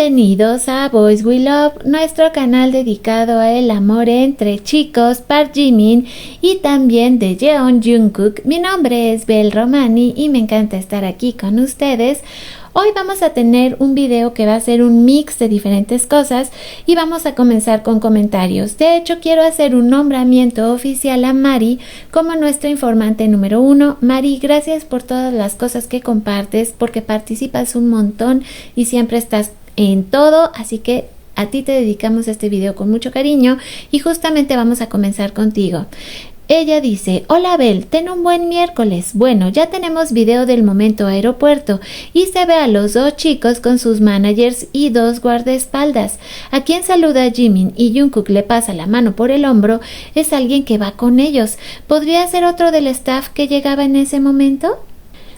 Bienvenidos a Boys We Love, nuestro canal dedicado a el amor entre chicos, Park Jimin y también de Jeon Jungkook. Mi nombre es Bel Romani y me encanta estar aquí con ustedes. Hoy vamos a tener un video que va a ser un mix de diferentes cosas y vamos a comenzar con comentarios. De hecho, quiero hacer un nombramiento oficial a Mari como nuestra informante número 1. Mari, gracias por todas las cosas que compartes, porque participas un montón y siempre estás en todo, así que a ti te dedicamos este video con mucho cariño y justamente vamos a comenzar contigo. Ella dice: hola Bel, ten un buen miércoles. Bueno, ya tenemos video del momento aeropuerto y se ve a los dos chicos con sus managers y dos guardaespaldas. A quien saluda a Jimin y Jungkook le pasa la mano por el hombro es alguien que va con ellos. ¿Podría ser otro del staff que llegaba en ese momento?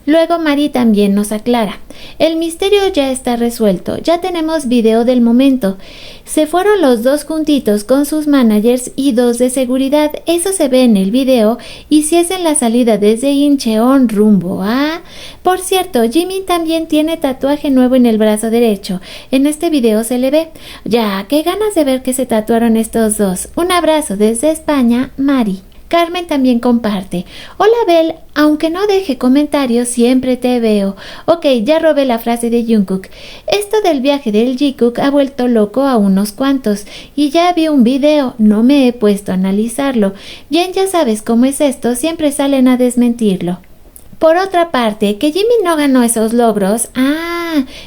Luego Mari también nos aclara: el misterio ya está resuelto, ya tenemos video del momento. Se fueron los dos juntitos con sus managers y dos de seguridad, eso se ve en el video, y si es en la salida desde Incheon rumbo a... Por cierto, Jimin también tiene tatuaje nuevo en el brazo derecho, en este video se le ve. Ya, qué ganas de ver que se tatuaron estos dos. Un abrazo desde España, Mari. Carmen también comparte: hola Bel, aunque no deje comentarios, siempre te veo. Ok, ya robé la frase de Jungkook. Esto del viaje del Jikook ha vuelto loco a unos cuantos, y ya vi un video, no me he puesto a analizarlo. Bien, ya sabes cómo es esto, siempre salen a desmentirlo. Por otra parte, que Jimin no ganó esos logros,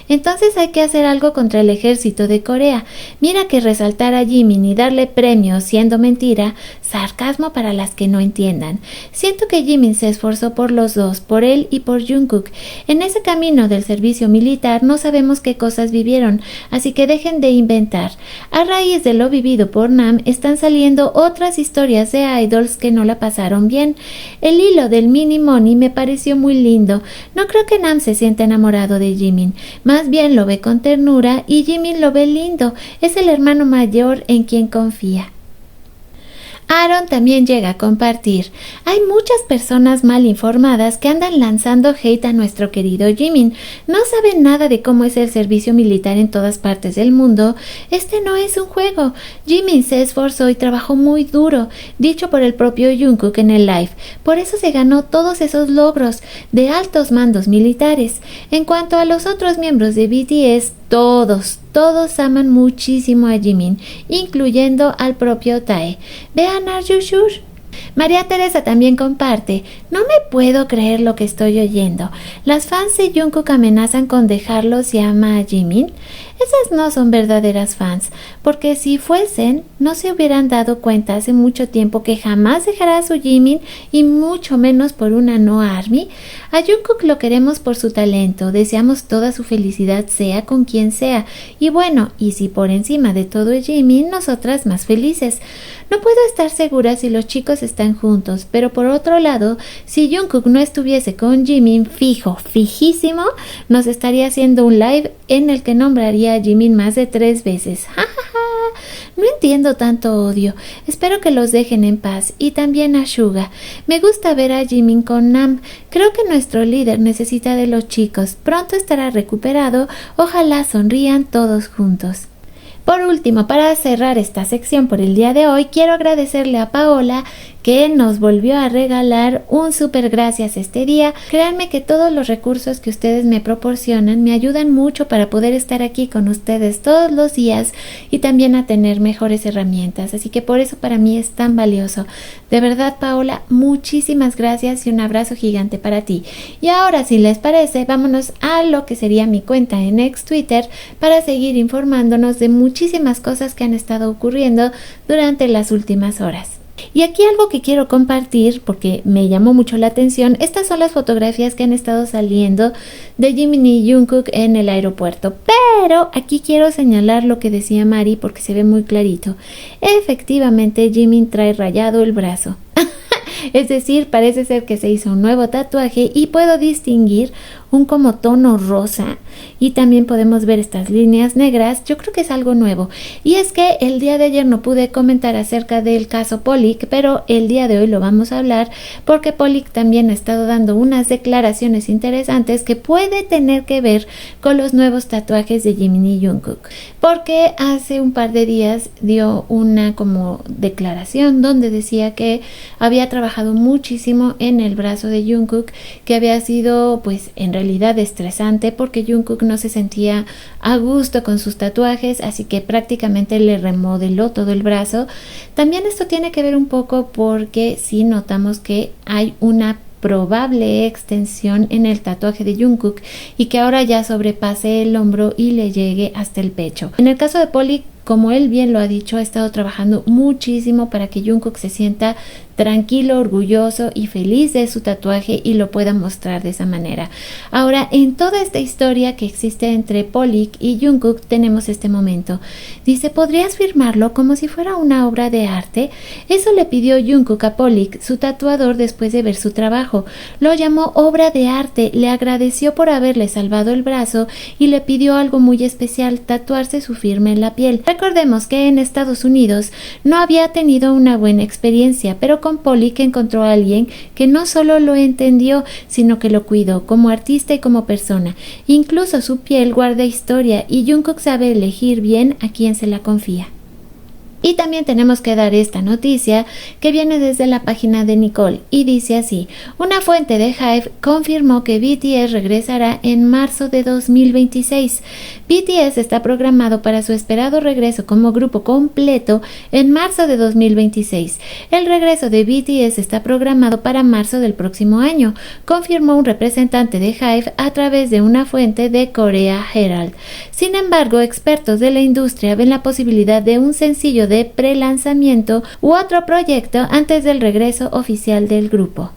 entonces hay que hacer algo contra el ejército de Corea. Mira que resaltar a Jimin y darle premios siendo mentira, sarcasmo para las que no entiendan. Siento que Jimin se esforzó por los dos, por él y por Jungkook. En ese camino del servicio militar no sabemos qué cosas vivieron, así que dejen de inventar. A raíz de lo vivido por Nam, están saliendo otras historias de idols que no la pasaron bien. El hilo del Mini Money me pareció muy lindo. No creo que Nam se sienta enamorado de Jimin, más bien lo ve con ternura y Jimin lo ve lindo. Es el hermano mayor en quien confía. Aaron también llega a compartir: hay muchas personas mal informadas que andan lanzando hate a nuestro querido Jimin. No saben nada de cómo es el servicio militar en todas partes del mundo. Este no es un juego. Jimin se esforzó y trabajó muy duro, dicho por el propio Jungkook en el live. Por eso se ganó todos esos logros de altos mandos militares. En cuanto a los otros miembros de BTS, todos aman muchísimo a Jimin, incluyendo al propio Tae. Vean, ¿Are you sure? María Teresa también comparte: no me puedo creer lo que estoy oyendo. Las fans de Jungkook amenazan con dejarlo si ama a Jimin. Esas no son verdaderas fans, porque si fuesen, no se hubieran dado cuenta hace mucho tiempo que jamás dejará a su Jimin y mucho menos por una no ARMY. A Jungkook lo queremos por su talento, deseamos toda su felicidad sea con quien sea, y bueno, y si por encima de todo es Jimin, nosotras más felices. No puedo estar segura si los chicos están juntos, pero por otro lado, si Jungkook no estuviese con Jimin fijísimo, nos estaría haciendo un live en el que nombraría a Jimin más de 3 veces. No entiendo tanto odio. Espero que los dejen en paz. Y también a Suga. Me gusta ver a Jimin con Nam. Creo que nuestro líder necesita de los chicos. Pronto estará recuperado. Ojalá sonrían todos juntos. Por último, para cerrar esta sección por el día de hoy, quiero agradecerle a Paola que nos volvió a regalar un súper gracias este día. Créanme que todos los recursos que ustedes me proporcionan me ayudan mucho para poder estar aquí con ustedes todos los días y también a tener mejores herramientas. Así que por eso para mí es tan valioso. De verdad, Paola, muchísimas gracias y un abrazo gigante para ti. Y ahora, si les parece, vámonos a lo que sería mi cuenta en ex Twitter para seguir informándonos de muchísimas cosas que han estado ocurriendo durante las últimas horas. Y aquí algo que quiero compartir porque me llamó mucho la atención. Estas son las fotografías que han estado saliendo de Jimin y Jungkook en el aeropuerto, pero aquí quiero señalar lo que decía Mari porque se ve muy clarito. Efectivamente, Jimin trae rayado el brazo. Es decir, parece ser que se hizo un nuevo tatuaje y puedo distinguir un como tono rosa, y también podemos ver estas líneas negras. Yo creo que es algo nuevo, y es que el día de ayer no pude comentar acerca del caso Pollick, pero el día de hoy lo vamos a hablar porque Pollick también ha estado dando unas declaraciones interesantes que puede tener que ver con los nuevos tatuajes de Jimin y Jungkook, porque hace un par de días dio una como declaración donde decía que había trabajado muchísimo en el brazo de Jungkook, que había sido pues en realidad estresante porque Jungkook no se sentía a gusto con sus tatuajes, así que prácticamente le remodeló todo el brazo. También esto tiene que ver un poco porque sí notamos que hay una probable extensión en el tatuaje de Jungkook y que ahora ya sobrepase el hombro y le llegue hasta el pecho. En el caso de Pollick, como él bien lo ha dicho, ha estado trabajando muchísimo para que Jungkook se sienta tranquilo, orgulloso y feliz de su tatuaje y lo pueda mostrar de esa manera. Ahora, en toda esta historia que existe entre Pollick y Jungkook tenemos este momento. Dice, ¿podrías firmarlo como si fuera una obra de arte? Eso le pidió Jungkook a Pollick, su tatuador, después de ver su trabajo. Lo llamó obra de arte, le agradeció por haberle salvado el brazo y le pidió algo muy especial, tatuarse su firma en la piel. Recordemos que en Estados Unidos no había tenido una buena experiencia, pero con Pollick encontró a alguien que no solo lo entendió, sino que lo cuidó como artista y como persona. Incluso su piel guarda historia y Jungkook sabe elegir bien a quién se la confía. Y también tenemos que dar esta noticia que viene desde la página de Nicole y dice así: una fuente de HYBE confirmó que BTS regresará en marzo de 2026. BTS está programado para su esperado regreso como grupo completo en marzo de 2026. El regreso de BTS está programado para marzo del próximo año, confirmó un representante de HYBE a través de una fuente de Korea Herald. Sin embargo, expertos de la industria ven la posibilidad de un sencillo de pre-lanzamiento u otro proyecto antes del regreso oficial del grupo.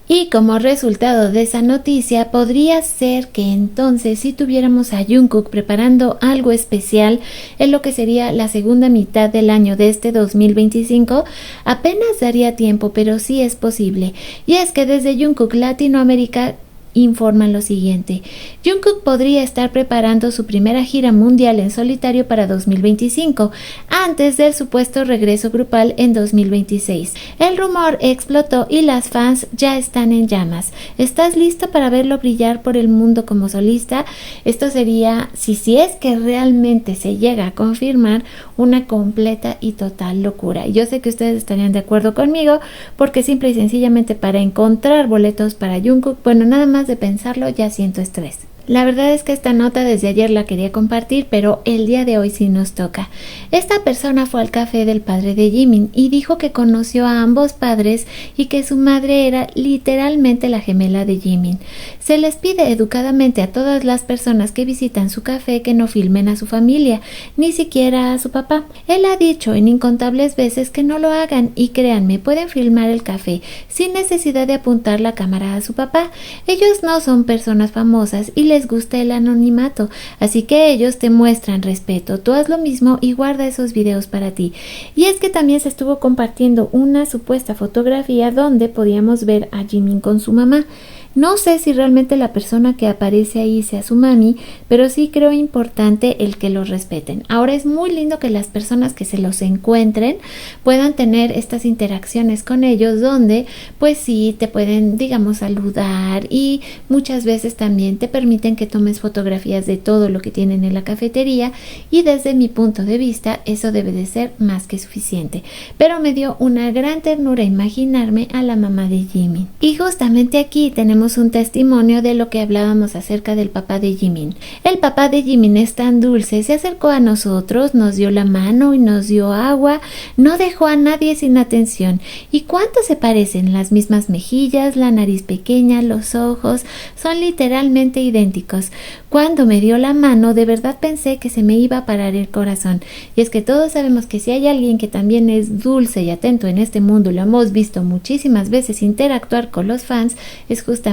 Y como resultado de esa noticia, podría ser que entonces si tuviéramos a Jungkook preparando algo especial en lo que sería la segunda mitad del año de este 2025, apenas daría tiempo, pero sí es posible. Y es que desde Jungkook Latinoamérica informan lo siguiente: Jungkook podría estar preparando su primera gira mundial en solitario para 2025, antes del supuesto regreso grupal en 2026. El rumor explotó y las fans ya están en llamas. ¿Estás listo para verlo brillar por el mundo como solista? Esto sería, si es que realmente se llega a confirmar, una completa y total locura. Yo sé que ustedes estarían de acuerdo conmigo, porque simple y sencillamente para encontrar boletos para Jungkook, bueno, nada más de pensarlo ya siento estrés. La verdad es que esta nota desde ayer la quería compartir, pero el día de hoy sí nos toca. Esta persona fue al café del padre de Jimin y dijo que conoció a ambos padres y que su madre era literalmente la gemela de Jimin. Se les pide educadamente a todas las personas que visitan su café que no filmen a su familia, ni siquiera a su papá. Él ha dicho en incontables veces que no lo hagan y créanme, pueden filmar el café sin necesidad de apuntar la cámara a su papá. Ellos no son personas famosas y les gusta el anonimato, así que ellos te muestran respeto. Tú haz lo mismo y guarda esos videos para ti. Y es que también se estuvo compartiendo una supuesta fotografía donde podíamos ver a Jimin con su mamá. No sé si realmente la persona que aparece ahí sea su mami, pero sí creo importante el que los respeten. Ahora es muy lindo que las personas que se los encuentren puedan tener estas interacciones con ellos, donde pues sí te pueden, digamos, saludar, y muchas veces también te permiten que tomes fotografías de todo lo que tienen en la cafetería, y desde mi punto de vista eso debe de ser más que suficiente. Pero me dio una gran ternura imaginarme a la mamá de Jimin. Y justamente aquí tenemos un testimonio de lo que hablábamos acerca del papá de Jimin. El papá de Jimin es tan dulce, se acercó a nosotros, nos dio la mano y nos dio agua, no dejó a nadie sin atención. ¿Y cuánto se parecen? Las mismas mejillas, la nariz pequeña, los ojos, son literalmente idénticos. Cuando me dio la mano, de verdad pensé que se me iba a parar el corazón. Y es que todos sabemos que si hay alguien que también es dulce y atento en este mundo, lo hemos visto muchísimas veces interactuar con los fans, es justamente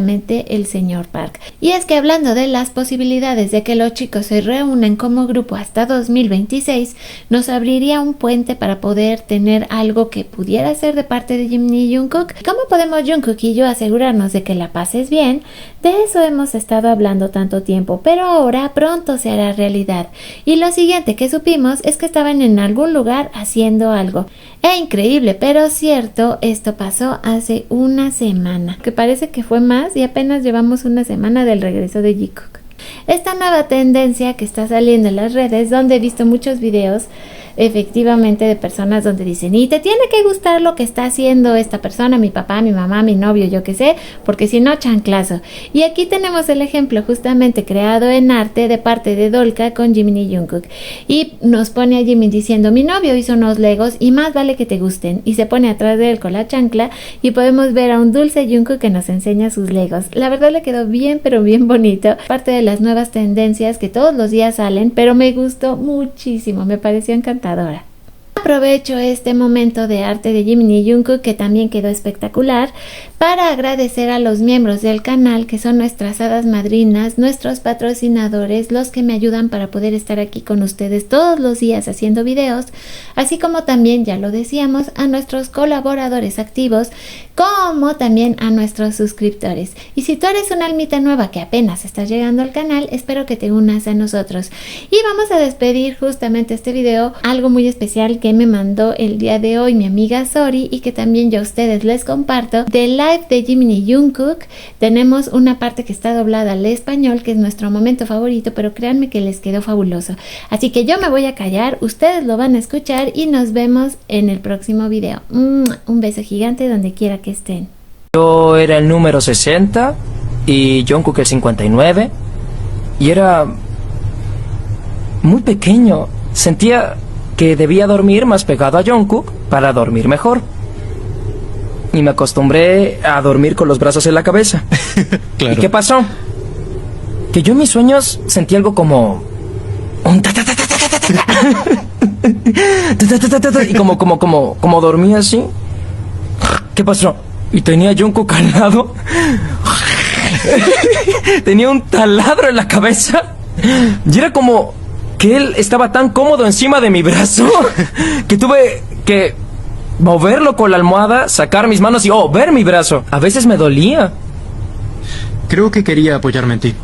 el señor Park. Y es que hablando de las posibilidades de que los chicos se reúnan como grupo hasta 2026, nos abriría un puente para poder tener algo que pudiera ser de parte de Jimin y Jungkook. ¿Cómo podemos Jungkook y yo asegurarnos de que la pases bien? De eso hemos estado hablando tanto tiempo, pero ahora pronto se hará realidad. Y lo siguiente que supimos es que estaban en algún lugar haciendo algo. Increíble, pero cierto, esto pasó hace una semana, que parece que fue más y apenas llevamos una semana del regreso de Jikook. Esta nueva tendencia que está saliendo en las redes, donde he visto muchos videos efectivamente de personas donde dicen, y te tiene que gustar lo que está haciendo esta persona, mi papá, mi mamá, mi novio, yo qué sé, porque si no, chanclazo. Y aquí tenemos el ejemplo justamente creado en arte de parte de Dolca con Jimin y Jungkook, y nos pone a Jimin diciendo, mi novio hizo unos legos y más vale que te gusten, y se pone atrás de él con la chancla y podemos ver a un dulce Jungkook que nos enseña sus legos. La verdad le quedó bien, pero bien bonito, parte de las nuevas tendencias que todos los días salen, pero me gustó muchísimo, me pareció encantadora. Aprovecho este momento de arte de Jimin y Jungkook, que también quedó espectacular, para agradecer a los miembros del canal, que son nuestras hadas madrinas, nuestros patrocinadores, los que me ayudan para poder estar aquí con ustedes todos los días haciendo videos, así como también, ya lo decíamos, a nuestros colaboradores activos, como también a nuestros suscriptores. Y si tú eres una almita nueva que apenas estás llegando al canal, espero que te unas a nosotros. Y vamos a despedir justamente este video, algo muy especial que me mandó el día de hoy mi amiga Sori, y que también yo a ustedes les comparto, del live de Jimin y Jungkook. Tenemos una parte que está doblada al español, que es nuestro momento favorito, pero créanme que les quedó fabuloso. Así que yo me voy a callar, ustedes lo van a escuchar y nos vemos en el próximo video. Un beso gigante donde quiera que estén. Yo era el número 60 y Jungkook el 59 y era muy pequeño. Sentía que debía dormir más pegado a Jungkook para dormir mejor. Y me acostumbré a dormir con los brazos en la cabeza. Claro. ¿Y qué pasó? Que yo en mis sueños sentí algo como un ta ta ta ta ta ta ta ta ta, y como dormía así. ¿Qué pasó? Y tenía Jungkook al lado. Tenía un taladro en la cabeza. Y era como que él estaba tan cómodo encima de mi brazo que tuve que moverlo con la almohada, sacar mis manos y ver mi brazo. A veces me dolía. Creo que quería apoyarme en ti.